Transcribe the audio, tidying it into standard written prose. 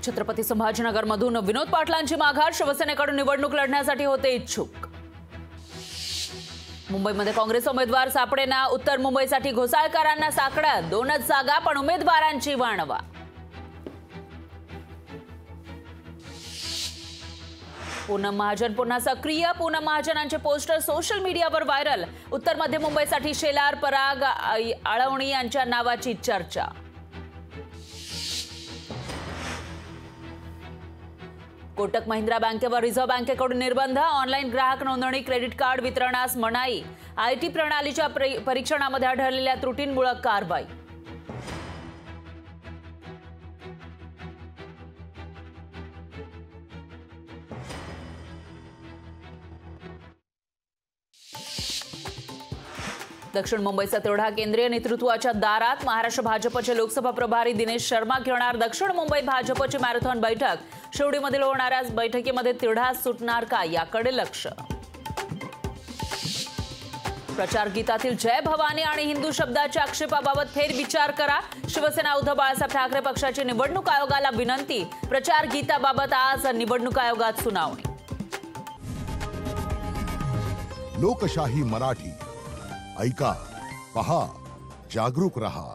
छत्रपती संभाजीनगरमधून विनोद पाटलांची माघार, शिवसेनेकडून निवडणूक लढण्यासाठी होते इच्छुक। मुंबईमध्ये काँग्रेस उमेदवार सापडेना, उत्तर मुंबईसाठी घोसाळकरांना साकडा, 2च जागा पण उमेदवारांची वाणवा। पूनम महाजन पुन्हा सक्रिय, पूनम महाजनांचे पोस्टर सोशल मीडियावर व्हायरल। उत्तर मध्य मुंबईसाठी शेलार, पराग, आळवणी यांच्या नावाची चर्चा। कोटक महिंद्रा बँकेवर रिझर्व्ह बँकेकडून निर्बंध, ऑनलाईन ग्राहक नोंदणी, क्रेडिट कार्ड वितरणास मनाई, आयटी प्रणालीच्या परीक्षणामध्ये आढळलेल्या त्रुटींमुळे कारवाई। दक्षिण मुंबईचा तिढा केंद्रीय नेतृत्वाच्या दारात, महाराष्ट्र भाजपचे लोकसभा प्रभारी दिनेश शर्मा घेणार दक्षिण मुंबई भाजपची मॅरेथॉन बैठक। शिवडीमधील होणाऱ्या बैठकीमध्ये तिढा सुटणार का याकडे लक्ष। प्रचार गीतातील जय भवानी आणि हिंदू शब्दाच्या आक्षेपाबाबत फेरविचार करा, शिवसेना उद्धव बाळासाहेब ठाकरे पक्षाची निवडणूक आयोगाला विनंती। प्रचार गीताबाबत आज निवडणूक आयोगात सुनावणी। लोकशाही मराठी ऐका, पहा, जागरूक रहा।